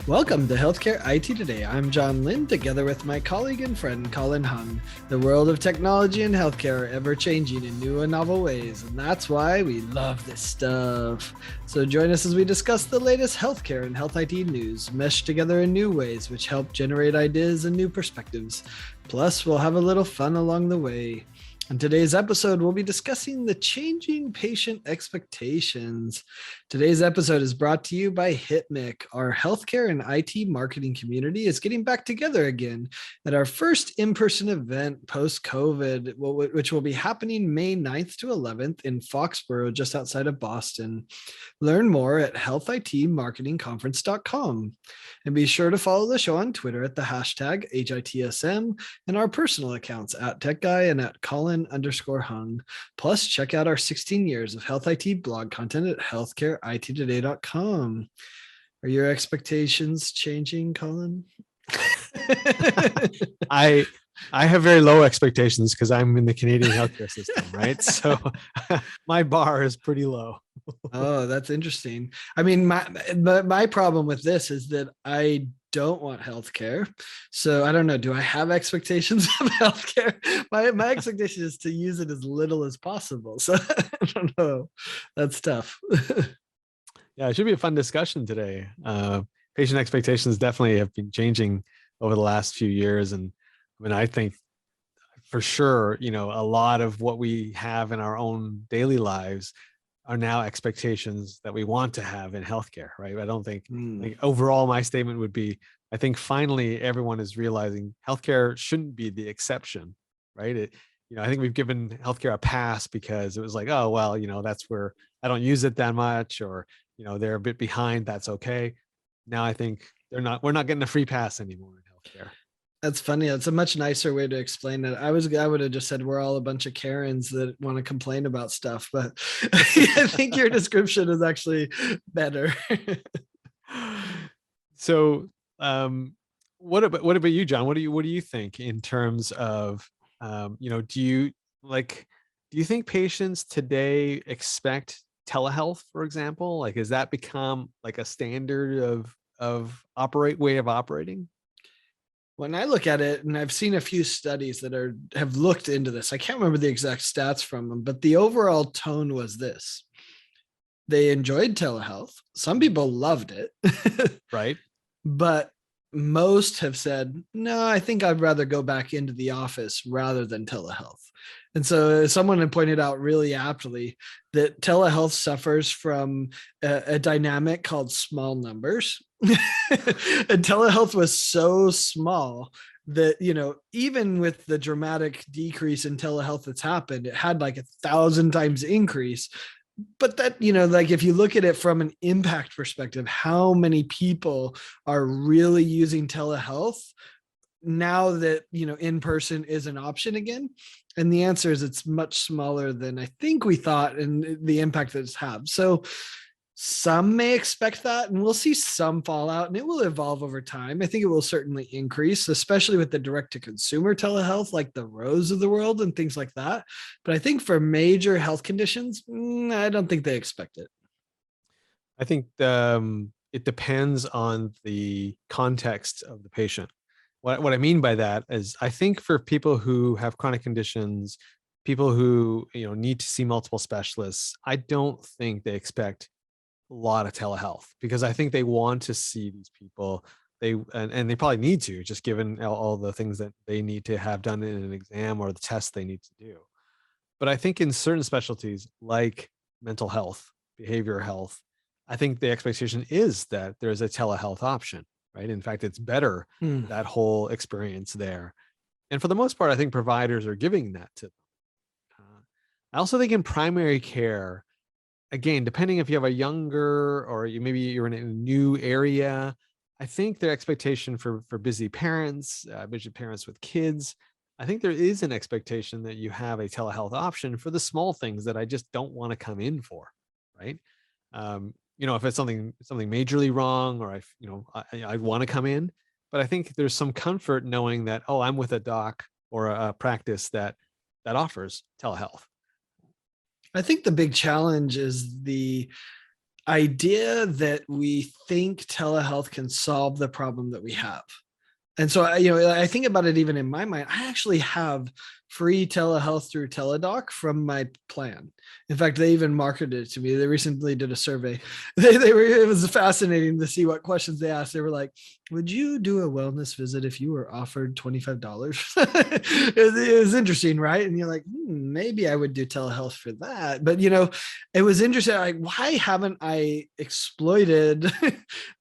Welcome to Healthcare IT Today. I'm John Lynn, together with my colleague and friend Colin Hung. The world of technology and healthcare are ever changing in new and novel ways, and that's why we love this stuff. So join us as we discuss the latest healthcare and health IT news, meshed together in new ways, which help generate ideas and new perspectives. Plus, we'll have a little fun along the way. In today's episode, we'll be discussing the changing patient expectations. Today's episode is brought to you by HitMic. Our healthcare and IT marketing community is getting back together again at our first in-person event post-COVID, which will be happening May 9th to 11th in Foxborough, just outside of Boston. Learn more at healthitmarketingconference.com. And be sure to follow the show on Twitter at the hashtag HITSM and our personal accounts at TechGuy and at Colin_Hung. Plus, check out our 16 years of health IT blog content at healthcareittoday.com. Are your expectations changing, Colin? I have very low expectations because I'm in the Canadian healthcare system, right? So my bar is pretty low. Oh, that's interesting. I mean, my problem with this is that I don't want healthcare. So I don't know. Do I have expectations of healthcare? My expectation is to use it as little as possible. So I don't know. That's tough. Yeah, it should be a fun discussion today. Patient expectations definitely have been changing over the last few years. And I mean, I think for sure, a lot of what we have in our own daily lives are now expectations that we want to have in healthcare, right? I don't think like overall my statement would be, I think finally everyone is realizing healthcare shouldn't be the exception, right? I think we've given healthcare a pass because it was like, oh, well, that's where I don't use it that much, or, they're a bit behind. That's okay. Now I think we're not getting a free pass anymore in healthcare. That's funny. That's a much nicer way to explain it. I would have just said we're all a bunch of Karens that want to complain about stuff, but I think your description is actually better. So, what about you, John? What do you think in terms of, do you think patients today expect telehealth, for example? Like, has that become like a standard of way of operating? When I look at it, and I've seen a few studies that have looked into this, I can't remember the exact stats from them, but the overall tone was this. They enjoyed telehealth. Some people loved it. Right. But most have said, no, I think I'd rather go back into the office rather than telehealth. And so someone had pointed out really aptly that telehealth suffers from a dynamic called small numbers. And telehealth was so small that, even with the dramatic decrease in telehealth that's happened, it had like 1,000 times increase. But that, like if you look at it from an impact perspective, how many people are really using telehealth now that, in person is an option again? And the answer is it's much smaller than I think we thought, and the impact that it's had. So some may expect that, and we'll see some fallout, and it will evolve over time. I think it will certainly increase, especially with the direct-to-consumer telehealth, like the Rose of the world and things like that. But I think for major health conditions, I don't think they expect it. I think it depends on the context of the patient. What I mean by that is, I think for people who have chronic conditions, people who need to see multiple specialists, I don't think they expect a lot of telehealth, because I think they want to see these people. And they probably need to, just given all the things that they need to have done in an exam or the tests they need to do. But I think in certain specialties like mental health, behavioral health, I think the expectation is that there's a telehealth option, right? In fact, it's better, that whole experience there. And for the most part, I think providers are giving that to them. I also think in primary care, again, depending if you have a younger or maybe you're in a new area, I think their expectation for busy parents with kids, I think there is an expectation that you have a telehealth option for the small things that I just don't want to come in for, right? If it's something majorly wrong, or I want to come in, but I think there's some comfort knowing that, oh, I'm with a doc or a practice that offers telehealth. I think the big challenge is idea that we think telehealth can solve the problem that we have. And so I think about it even in my mind. I actually have free telehealth through Teledoc from my plan. In fact, they even marketed it to me. They recently did a survey. It was fascinating to see what questions they asked. They were like, "Would you do a wellness visit if you were offered $25?" It was interesting, right? And you're like, maybe I would do telehealth for that. But it was interesting. Like, why haven't I exploited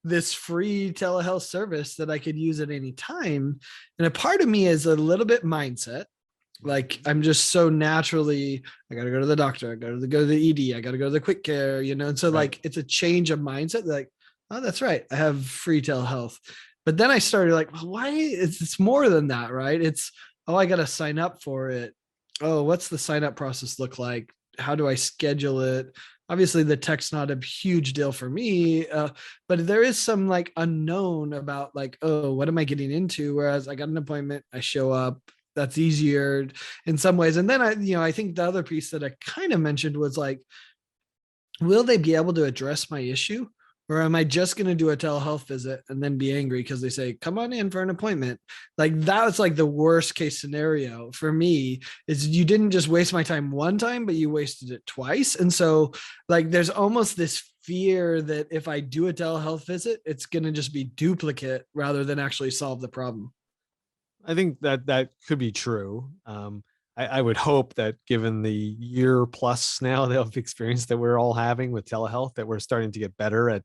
this free telehealth service that I could use at any time? And a part of me is a little bit mindset. Like, I'm just so naturally, I got to go to the doctor. I got to go to the ED. I got to go to the quick care, And so Right. like, it's a change of mindset. Like, oh, that's right. I have free telehealth. But then I started like, well, why? It's more than that, right? It's, oh, I got to sign up for it. Oh, what's the sign up process look like? How do I schedule it? Obviously, the tech's not a huge deal for me, but there is some like unknown about like, oh, what am I getting into? Whereas I got an appointment, I show up, that's easier in some ways. And then I think the other piece that I kind of mentioned was like, will they be able to address my issue? Or am I just going to do a telehealth visit and then be angry because they say, come on in for an appointment? Like, that's like the worst case scenario for me, is you didn't just waste my time one time, but you wasted it twice. And so like, there's almost this fear that if I do a telehealth visit, it's going to just be duplicate rather than actually solve the problem. I think that that could be true. I would hope that given the year plus now of experience that we're all having with telehealth, that we're starting to get better at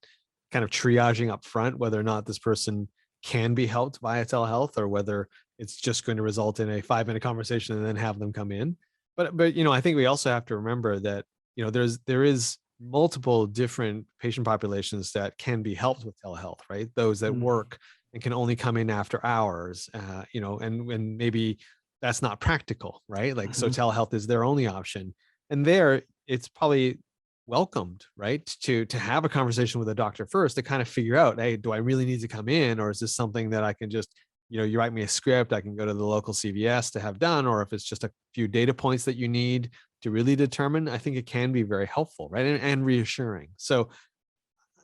kind of triaging up front whether or not this person can be helped via telehealth or whether it's just going to result in a 5-minute conversation and then have them come in. But I think we also have to remember that there is multiple different patient populations that can be helped with telehealth, right? Those that Mm. work and can only come in after hours, and maybe that's not practical, right? Like, so Mhm. telehealth is their only option. And there it's probably welcomed, right? To have a conversation with a doctor first to kind of figure out, hey, do I really need to come in? Or is this something that I can just, you write me a script, I can go to the local CVS to have done, or if it's just a few data points that you need to really determine, I think it can be very helpful, right? And reassuring. So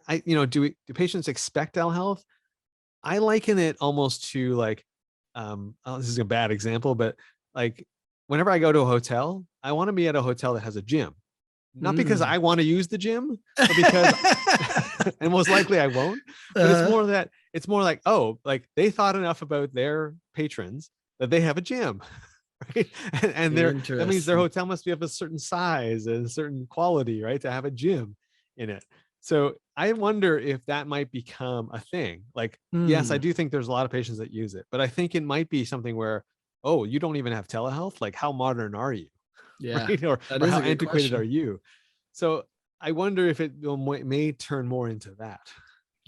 do patients expect telehealth? I liken it almost to like, oh, this is a bad example, but like whenever I go to a hotel, I want to be at a hotel that has a gym, not because Mm. I want to use the gym, but because, and most likely I won't, but uh, it's more like, oh, like they thought enough about their patrons that they have a gym, right? And that means their Interesting. hotel must be of a certain size and a certain quality, right? To have a gym in it. So I wonder if that might become a thing. Like, yes, I Hmm. do think there's a lot of patients that use it, but I think it might be something where, oh, you don't even have telehealth. Like, how modern are you? Yeah, Right? Or that or is how a good antiquated are question. you? So I wonder if it may turn more into that.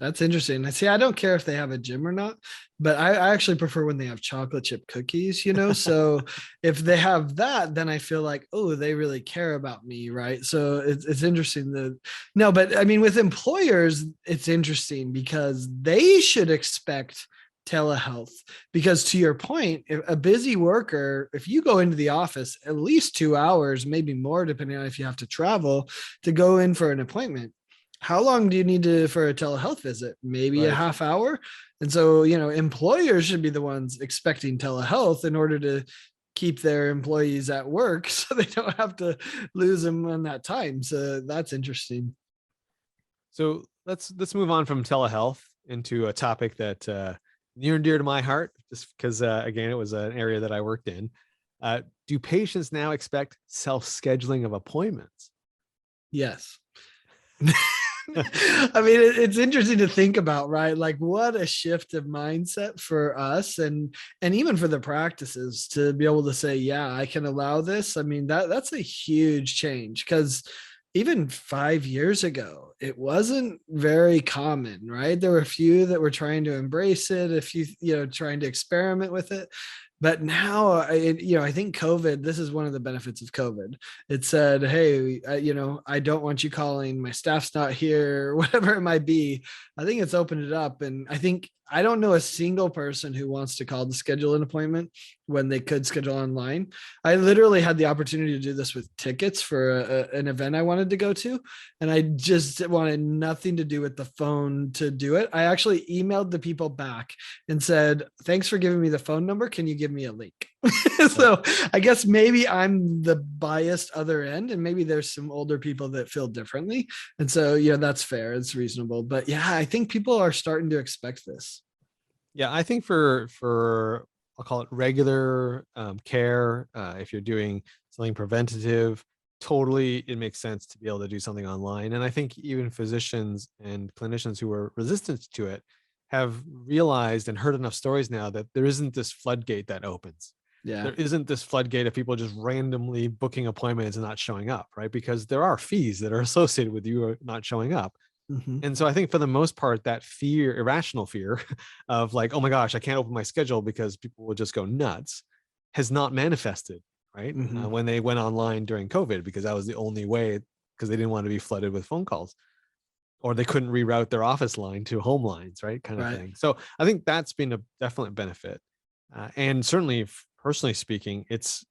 That's interesting. I see. I don't care if they have a gym or not, but I actually prefer when they have chocolate chip cookies. So if they have that, then I feel like, oh, they really care about me, right? So it's interesting that no, but I mean, with employers, it's interesting because they should expect telehealth. Because to your point, if a busy worker, if you go into the office at least 2 hours, maybe more, depending on if you have to travel to go in for an appointment, how long do you need to for a telehealth visit? Maybe a Right. half hour. And so, employers should be the ones expecting telehealth in order to keep their employees at work so they don't have to lose them on that time. So that's interesting. So let's move on from telehealth into a topic that near and dear to my heart, just because again it was an area that I worked in. Do patients now expect self-scheduling of appointments? Yes. I mean, it's interesting to think about, right? Like, what a shift of mindset for us, and even for the practices to be able to say, yeah, I can allow this. I mean, that's a huge change, because even 5 years ago, it wasn't very common, right? There were a few that were trying to embrace it, a few, trying to experiment with it. But now, I think COVID, this is one of the benefits of COVID. It said, hey, I don't want you calling, my staff's not here, whatever it might be. I think it's opened it up. And I don't know a single person who wants to call to schedule an appointment when they could schedule online. I literally had the opportunity to do this with tickets for an event I wanted to go to. And I just wanted nothing to do with the phone to do it. I actually emailed the people back and said, thanks for giving me the phone number. Can you give me a link? So I guess maybe I'm the biased other end, and maybe there's some older people that feel differently. And so, that's fair. It's reasonable. But yeah, I think people are starting to expect this. Yeah, I think for I'll call it regular care, if you're doing something preventative, totally it makes sense to be able to do something online. And I think even physicians and clinicians who are resistant to it have realized and heard enough stories now that there isn't this floodgate that opens. Yeah. There isn't this floodgate of people just randomly booking appointments and not showing up, right? Because there are fees that are associated with you not showing up. Mm-hmm. And so I think for the most part, that fear, irrational fear of like, oh my gosh, I can't open my schedule because people will just go nuts, has not manifested, right? Mm-hmm. When they went online during COVID, because that was the only way, because they didn't want to be flooded with phone calls, or they couldn't reroute their office line to home lines, right? Kind of Right. thing. So I think that's been a definite benefit. And certainly, personally speaking, it's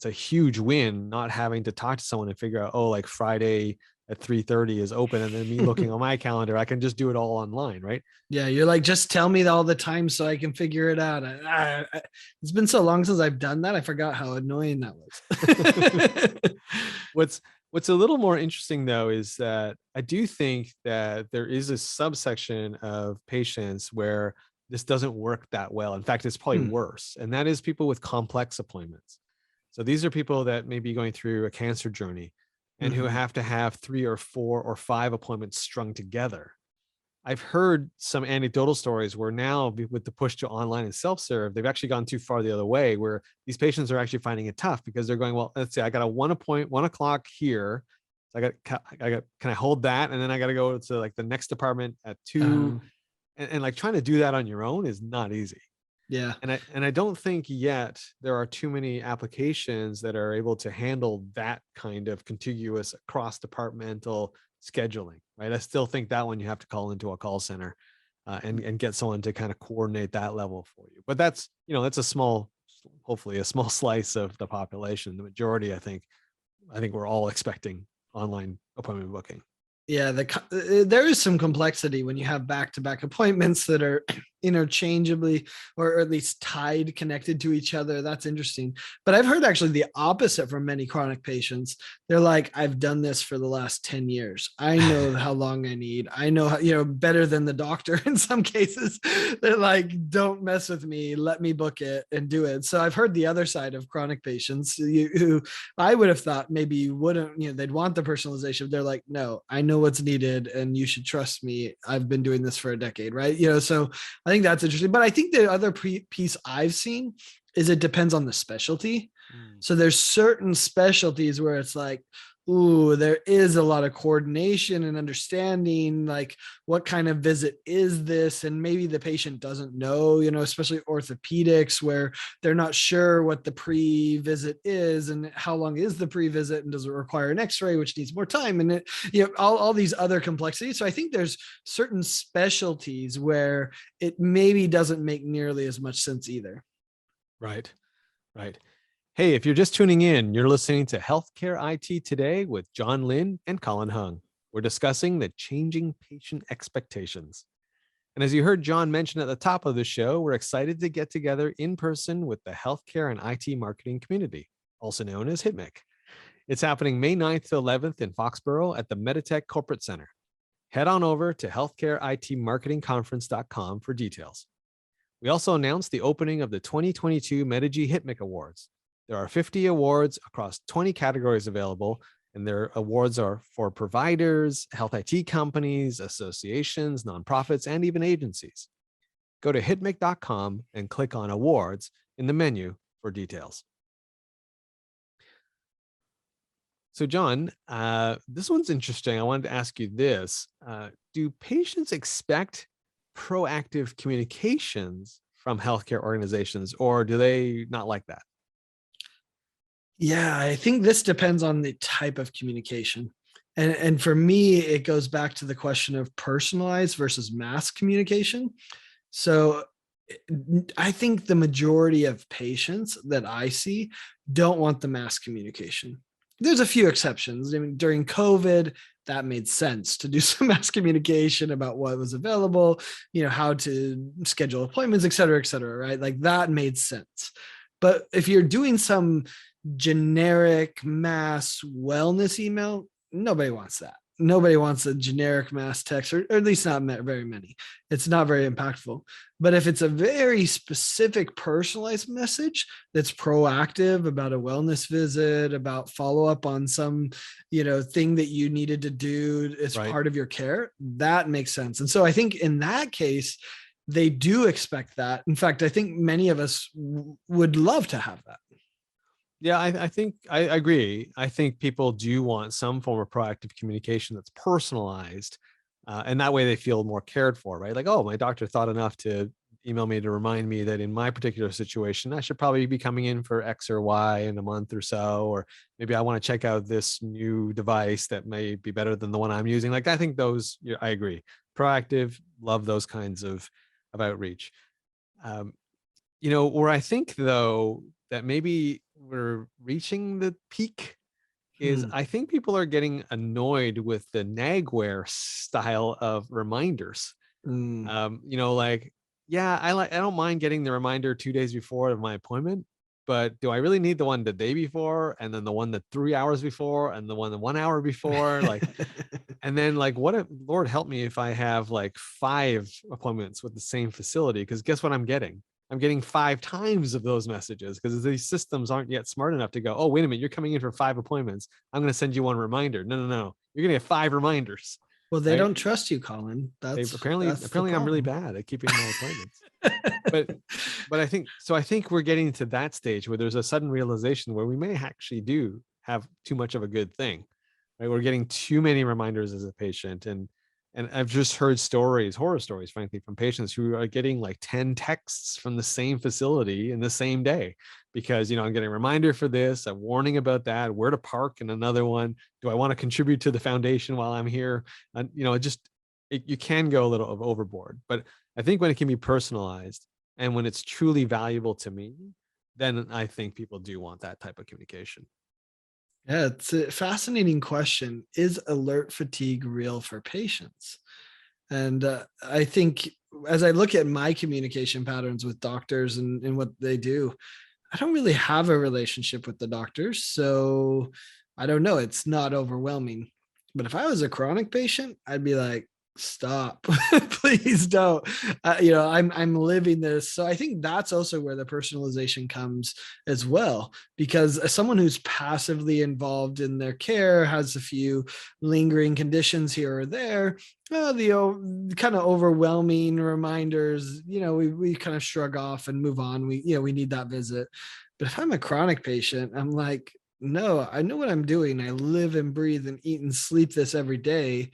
a huge win not having to talk to someone and figure out, oh, like Friday at 3:30 is open, and then me looking on my calendar, I can just do it all online, right? Yeah, you're like, just tell me all the time so I can figure it out. It's been so long since I've done that. I forgot how annoying that was. What's a little more interesting though is that I do think that there is a subsection of patients where this doesn't work that well. In fact, it's probably Hmm. worse, and that is people with complex appointments. So these are people that may be going through a cancer journey and who Mhm. have to have 3 or 4 or 5 appointments strung together. I've heard some anecdotal stories where now with the push to online and self-serve, they've actually gone too far the other way, where these patients are actually finding it tough because they're going, well, let's say I got a 1 o'clock here. So can I hold that? And then I got to go to like the next department at 2. Um, And like trying to do that on your own is not easy. yeah. And I don't think yet there are too many applications that are able to handle that kind of contiguous cross departmental scheduling, right? I still think that one you have to call into a call center and get someone to kind of coordinate that level for you. But that's a small, hopefully a small slice of the population. The majority, I think we're all expecting online appointment booking. Yeah, there is some complexity when you have back-to-back appointments that are interchangeably or at least tied, connected to each other. That's interesting. But I've heard actually the opposite from many chronic patients. They're like, I've done this for the last 10 years. I know how long I need. I know how, better than the doctor in some cases. They're like, don't mess with me. Let me book it and do it. So I've heard the other side of chronic patients who I would have thought maybe wouldn't, they'd want the personalization. They're like, no, I know what's needed and you should trust me. I've been doing this for a decade, right? So I think that's interesting. But I think the other piece I've seen is it depends on the specialty. Mm. So there's certain specialties where it's like, ooh, there is a lot of coordination and understanding, like what kind of visit is this? And maybe the patient doesn't know, especially orthopedics, where they're not sure what the pre-visit is and how long is the pre-visit and does it require an x-ray, which needs more time, and all these other complexities. So I think there's certain specialties where it maybe doesn't make nearly as much sense either. Right. Right. Hey, if you're just tuning in, you're listening to Healthcare IT Today with John Lynn and Colin Hung. We're discussing the changing patient expectations. And as you heard John mention at the top of the show, we're excited to get together in person with the healthcare and IT marketing community, also known as HITMIC. It's happening May 9th to 11th in Foxborough at the Meditech Corporate Center. Head on over to healthcareitmarketingconference.com for details. We also announced the opening of the 2022 Medigy HITMIC Awards. There are 50 awards across 20 categories available, and their awards are for providers, health IT companies, associations, nonprofits, and even agencies. Go to hitmic.com and click on awards in the menu for details. So, John, this one's interesting. I wanted to ask you this. Do patients expect proactive communications from healthcare organizations, or do they not like that? Yeah, I think this depends on the type of communication. And for me, it goes back to the question of personalized versus mass communication. So I think the majority of patients that I see don't want the mass communication. There's a few exceptions. I mean, during COVID, that made sense to do some mass communication about what was available, how to schedule appointments, et cetera, right? Like that made sense. But if you're doing some generic mass wellness email, nobody wants that. Nobody wants a generic mass text, or at least not very many. It's not very impactful. But if it's a very specific personalized message that's proactive about a wellness visit, about follow up on some, thing that you needed to do as Right. part of your care, that makes sense. And so I think in that case, they do expect that. In fact, I think many of us would love to have that. Yeah, I think I agree. I think people do want some form of proactive communication that's personalized, and that way they feel more cared for, right? Like, oh, my doctor thought enough to email me to remind me that in my particular situation, I should probably be coming in for X or Y in a month or so, or maybe I want to check out this new device that may be better than the one I'm using. Like, I think those, yeah, I agree. Proactive, love those kinds of outreach. Um, where I think though that maybe we're reaching the peak is Hmm. I think people are getting annoyed with the nagware style of reminders. Mm. Like, yeah, I don't mind getting the reminder 2 days before of my appointment, but do I really need the one the day before and then the one the 3 hours before and the one the 1 hour before? Like, and then like, what if Lord help me if I have like 5 appointments with the same facility? Because guess what I'm getting? I'm getting 5 times of those messages because these systems aren't yet smart enough to go, oh, wait a minute, you're coming in for 5 appointments. I'm going to send you one reminder. No, no, no. You're going to get 5 reminders, Well, they right? don't trust you, Colin. They That's the apparently I'm really problem. bad at keeping my appointments. But I think we're getting to that stage where there's a sudden realization where we may actually do have too much of a good thing, right? We're getting too many reminders as a patient, and I've just heard stories, horror stories, frankly, from patients who are getting like 10 texts from the same facility in the same day because I'm getting a reminder for this, a warning about that, where to park, and another one. Do I want to contribute to the foundation while I'm here? And you can go a little overboard, but I think when it can be personalized and when it's truly valuable to me, then I think people do want that type of communication. Yeah, it's a fascinating question. Is alert fatigue real for patients? And I think as I look at my communication patterns with doctors and what they do, I don't really have a relationship with the doctors. So I don't know. It's not overwhelming. But if I was a chronic patient, I'd be like, stop, please don't. I'm living this. So I think that's also where the personalization comes as well, because as someone who's passively involved in their care, has a few lingering conditions here or there, the kind of overwhelming reminders, we kind of shrug off and move on. We need that visit. But if I'm a chronic patient, I'm like, no, I know what I'm doing. I live and breathe and eat and sleep this every day.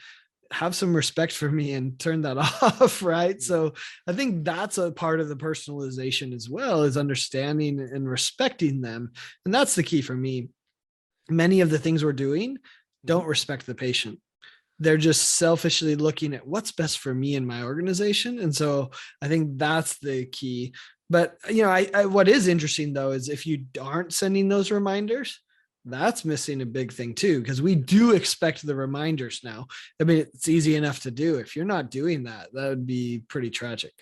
Have some respect for me and turn that off, right? Mm. So I think that's a part of the personalization as well, is understanding and respecting them. And that's the key for me. Many of the things we're doing Mhm. don't respect the patient. They're just selfishly looking at what's best for me and my organization. And so I think that's the key. But what is interesting though is if you aren't sending those reminders, that's missing a big thing too, because we do expect the reminders now. I mean, it's easy enough to do. If you're not doing that, that would be pretty tragic.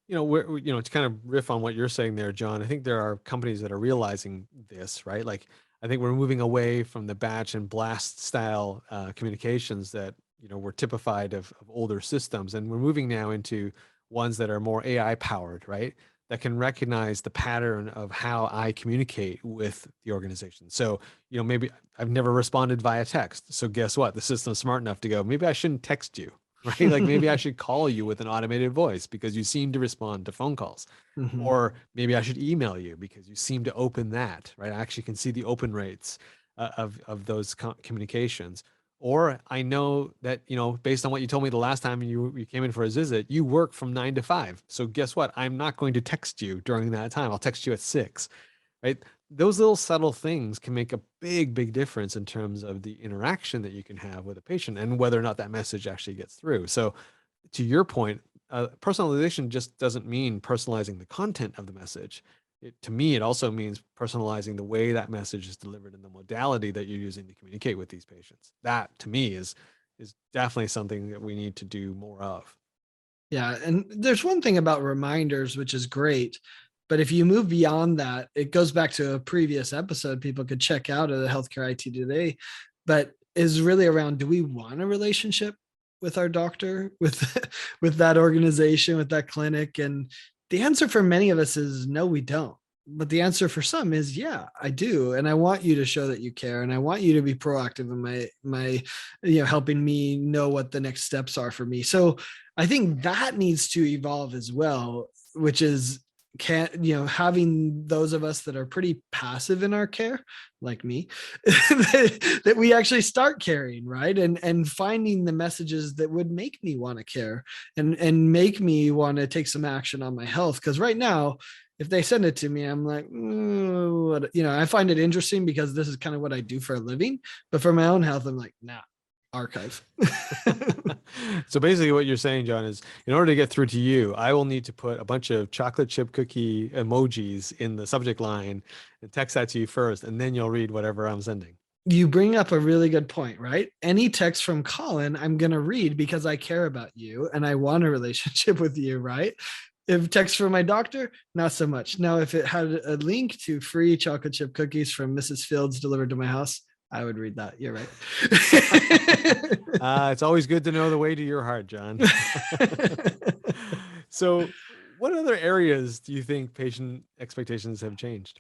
To kind of riff on what you're saying there, John, I think there are companies that are realizing this, right? Like, I think we're moving away from the batch and blast style communications that, were typified of older systems. And we're moving now into ones that are more AI powered, right? That can recognize the pattern of how I communicate with the organization. So, maybe I've never responded via text. So guess what? The system's smart enough to go, maybe I shouldn't text you, right? Like maybe I should call you with an automated voice because you seem to respond to phone calls. Mhm. Or maybe I should email you because you seem to open that, right? I actually can see the open rates of those communications. Or I know that, based on what you told me the last time you came in for a visit, you work from 9 to 5. So guess what? I'm not going to text you during that time. I'll text you at 6, right? Those little subtle things can make a big, big difference in terms of the interaction that you can have with a patient and whether or not that message actually gets through. So to your point, personalization just doesn't mean personalizing the content of the message. To me, it also means personalizing the way that message is delivered and the modality that you're using to communicate with these patients. That to me is definitely something that we need to do more of. Yeah, and there's one thing about reminders, which is great. But if you move beyond that, it goes back to a previous episode people could check out of the Healthcare IT Today, but is really around, do we want a relationship with our doctor, with with that organization, with that clinic? And the answer for many of us is no, we don't. But the answer for some is yeah, I do. And I want you to show that you care. And I want you to be proactive in my helping me know what the next steps are for me. So I think that needs to evolve as well, which is having those of us that are pretty passive in our care, like me, that we actually start caring, right? And finding the messages that would make me want to care and make me want to take some action on my health. Because right now, if they send it to me, I'm like, I find it interesting because this is kind of what I do for a living. But for my own health, I'm like, nah, archive. So basically what you're saying, John, is in order to get through to you, I will need to put a bunch of chocolate chip cookie emojis in the subject line and text that to you first, and then you'll read whatever I'm sending. You bring up a really good point, right? Any text from Colin, I'm going to read because I care about you and I want a relationship with you, right? If text from my doctor, not so much. Now, if it had a link to free chocolate chip cookies from Mrs. Fields delivered to my house, I would read that. You're right. It's always good to know the way to your heart, John. So, what other areas do you think patient expectations have changed?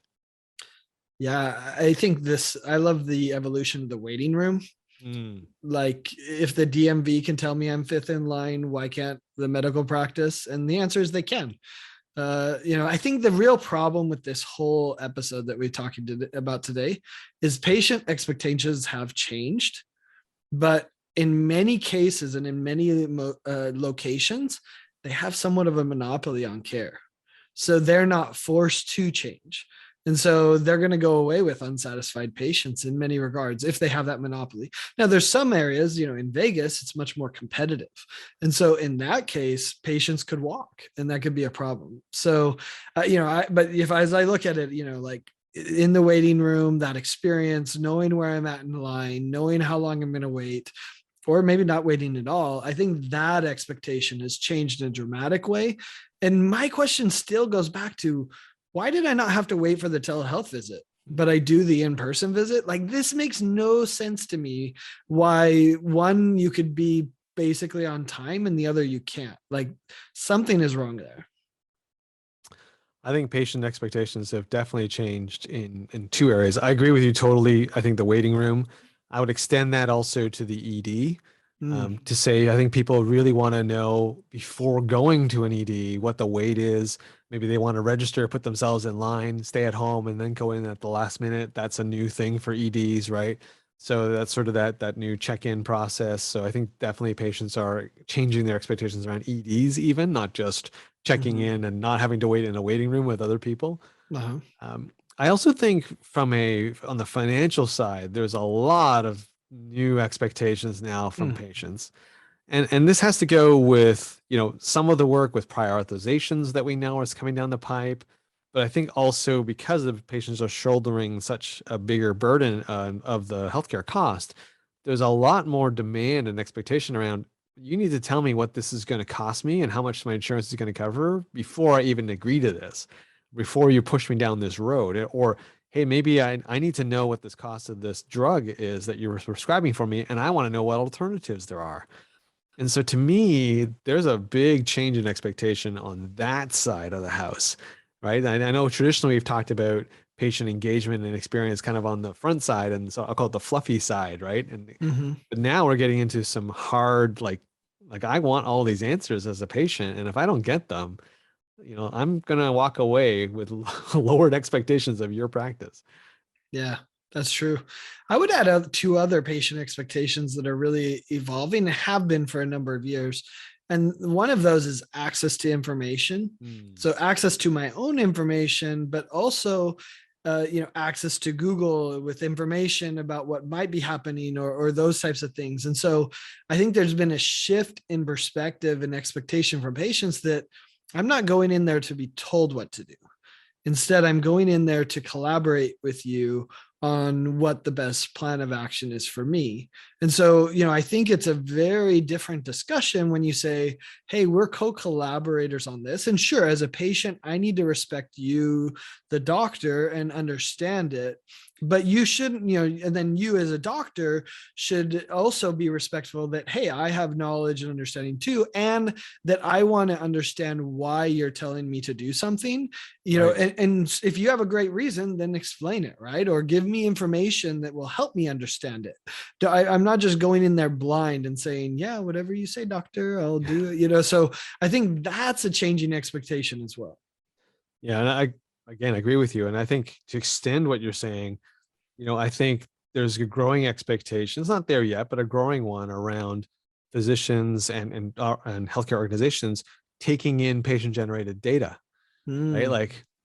Yeah, I think I love the evolution of the waiting room. Mm. Like, if the DMV can tell me I'm fifth in line, why can't the medical practice? And the answer is they can. I think the real problem with this whole episode that we're talking about today is patient expectations have changed, but in many cases and in many locations, they have somewhat of a monopoly on care. So they're not forced to change. And so they're going to go away with unsatisfied patients in many regards if they have that monopoly. Now, there's some areas, in Vegas, it's much more competitive. And so in that case, patients could walk and that could be a problem. So, but as I look at it, like in the waiting room, that experience, knowing where I'm at in the line, knowing how long I'm going to wait, or maybe not waiting at all, I think that expectation has changed in a dramatic way. And my question still goes back to, why did I not have to wait for the telehealth visit, but I do the in-person visit? Like, this makes no sense to me. Why one you could be basically on time and the other you can't? Like, something is wrong there. I think patient expectations have definitely changed in two areas. I agree with you totally. I think the waiting room, I would extend that also to the ED. To say, I think people really want to know before going to an ED what the wait is. Maybe they want to register, put themselves in line, stay at home, and then go in at the last minute. That's a new thing for EDs, right? So that's sort of that new check-in process. So I think definitely patients are changing their expectations around EDs, even not just checking Mhm. in and not having to wait in a waiting room with other people. Uh-huh. I also think on the financial side, there's a lot of new expectations now from Mm. patients. And this has to go with, some of the work with prior authorizations that we know is coming down the pipe. But I think also because the patients are shouldering such a bigger burden of the healthcare cost, there's a lot more demand and expectation around, you need to tell me what this is going to cost me and how much my insurance is going to cover before I even agree to this, before you push me down this road. Or, hey, maybe I need to know what this cost of this drug is that you're prescribing for me, and I want to know what alternatives there are. And so to me, there's a big change in expectation on that side of the house, right? I know traditionally we've talked about patient engagement and experience kind of on the front side, and so I'll call it the fluffy side, right? Mhm. But now we're getting into some hard, like I want all these answers as a patient, and if I don't get them, I'm gonna walk away with lowered expectations of your practice. Yeah. That's true. I would add two other patient expectations that are really evolving, have been for a number of years. And one of those is access to information. Mm, So access to my own information, but also access to Google with information about what might be happening, or those types of things. And so I think there's been a shift in perspective and expectation from patients that I'm not going in there to be told what to do. Instead, I'm going in there to collaborate with you on what the best plan of action is for me. And so, I think it's a very different discussion when you say, hey, we're co-collaborators on this. And sure, as a patient, I need to respect you, the doctor, and understand it. But you shouldn't, and then you as a doctor should also be respectful that, hey, I have knowledge and understanding too, and that I want to understand why you're telling me to do something, right. and if you have a great reason, then explain it, right? Or give me information that will help me understand it. I'm not just going in there blind and saying, yeah, whatever you say, doctor, I'll do it, so I think that's a changing expectation as well. Yeah. And I, again, agree with you. And I think to extend what you're saying, I think there's a growing expectation. It's not there yet, but a growing one around physicians and healthcare organizations taking in patient generated data, right? Mm,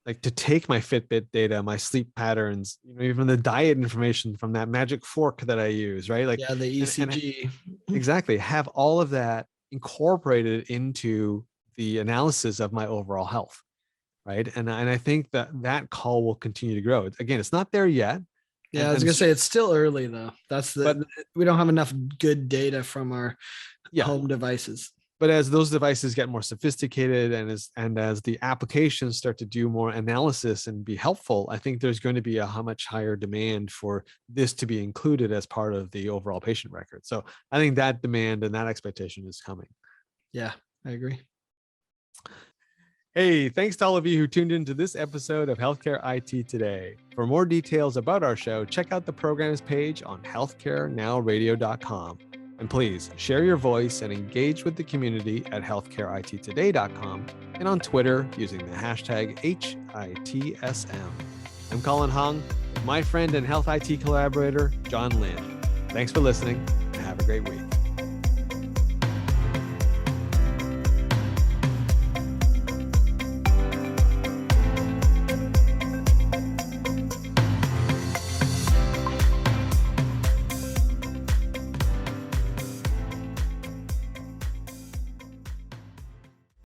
Like to take my Fitbit data, my sleep patterns, even the diet information from that magic fork that I use, right? Like, yeah, the and ECG. exactly have all of that incorporated into the analysis of my overall health, right? And I think that call will continue to grow. Again, it's not there yet, Yeah, and I was gonna say it's still early though. but We don't have enough good data from our yeah, home devices. but as those devices get more sophisticated and as the applications start to do more analysis and be helpful, I think there's going to be a how much higher demand for this to be included as part of the overall patient record. So I think that demand and that expectation is coming. Yeah, I agree. Hey, thanks to all of you who tuned into this episode of Healthcare IT Today. For more details about our show, check out the programs page on healthcarenowradio.com. And please share your voice and engage with the community at healthcareittoday.com and on Twitter using the hashtag HITSM. I'm Colin Hung, with my friend and health IT collaborator, John Lynn. Thanks for listening and have a great week.